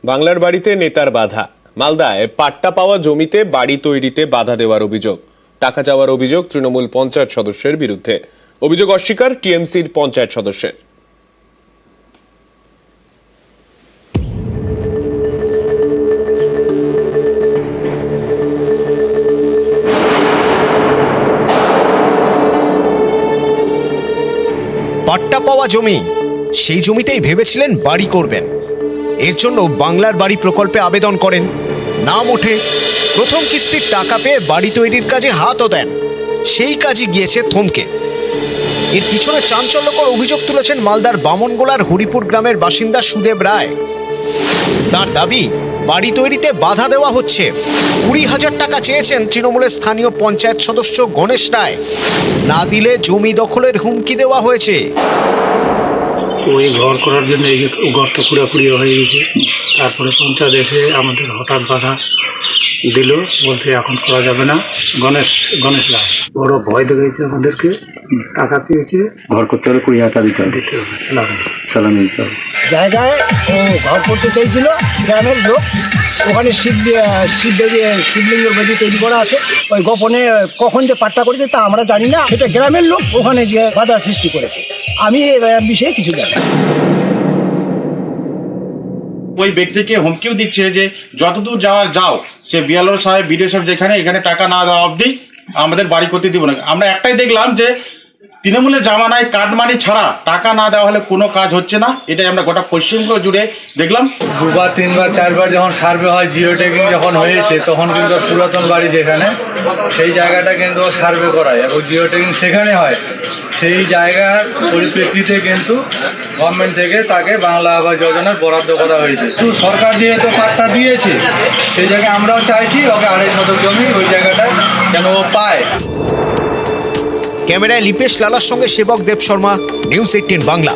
বাংলার বাড়িতে নেতার বাধা। মালদায় পাট্টা পাওয়া জমিতে বাড়ি তৈরিতে বাধা দেওয়ার অভিযোগ, টাকা চাওয়ার অভিযোগ তৃণমূল পঞ্চায়েত সদস্যের বিরুদ্ধে। অভিযোগ অস্বীকার টিএমসির পঞ্চায়েত সদস্যের। পাট্টা পাওয়া জমি, সেই জমিতেই ভেবেছিলেন বাড়ি করবেন। এর জন্য বাংলার বাড়ি প্রকল্পে আবেদন করেন, নাম ওঠে। প্রথম কিস্তির টাকা পেয়ে বাড়ি তৈরির কাজে হাতও দেন, সেই কাজই গিয়েছে থমকে। এর পিছনে চাঞ্চল্যকর অভিযোগ তুলেছেন মালদার বামনগোলার হরিপুর গ্রামের বাসিন্দা সুদেব রায়। তার দাবি, বাড়ি তৈরিতে বাধা দেওয়া হচ্ছে। 20,000 টাকা চেয়েছেন তৃণমূলের স্থানীয় পঞ্চায়েত সদস্য গণেশ রায়, না দিলে জমি দখলের হুমকি দেওয়া হয়েছে। ওই ঘর করার জন্য এই গর্ত পুরোপুরি হয়ে গেছে। তারপরে পঞ্চায়েত এসে আমাদের হঠাৎ বাধা দিল, বলতে এখন করা যাবে না। গণেশ রায় বড় ভয় দেখিয়েছে আমাদেরকে, টাকা চেয়েছে। ঘর করতে হলে 20,000 টাকা দিতে হবে, সালামি দিতে হবে। জায়গায় ও ঘর করতে চাইছিল, গ্রামের লোক। ওখানে শিবলিঙ্গের বেদি তৈরি করা আছে। ওই গোপনে কখন যে পাট্টা করেছে তা আমরা জানি না, সেটা গ্রামের লোক ওখানে গিয়ে বাধা সৃষ্টি করেছে। আমি এই বিষয়ে কিছু জানি। ওই ব্যক্তিকে হুমকিও দিচ্ছে যে যতদূর যাও, সে বিএলও সাহেব, বিডিও সাহেব এখানে টাকা না দেওয়া অবধি আমাদের বাড়ি করতে দিব না। আমরা একটাই দেখলাম যে তৃণমূলের জামানায় কাটমানি ছাড়া টাকা না দেওয়া হলে কোনো কাজ হচ্ছে না। এটাই আমরা গোটা পশ্চিমবঙ্গ জুড়ে দেখলাম। 2বার 3বার 4বার যখন সার্ভে হয়, জিও ট্যাগিং যখন হয়েছে, তখন কিন্তু পুরাতন বাড়ি যেখানে, সেই জায়গাটা কিন্তু সার্ভে করায় এবং জিও ট্যাগিং সেখানে হয়। সেই জায়গার পরিপ্রেক্ষিতে কিন্তু গভর্নমেন্ট থেকে তাকে বাংলা আবাস যোজনার বরাদ্দ করা হয়েছে। তো সরকার যেহেতু পাট্টা দিয়েছে, সেই জায়গায় আমরাও চাইছি ওকে 2.5 শতক জমি ওই জায়গাটা যেন ও পায়। ক্যামেরায় লিপেশ লালার সঙ্গে সেবক দেব শর্মা, নিউজ 18 বাংলা।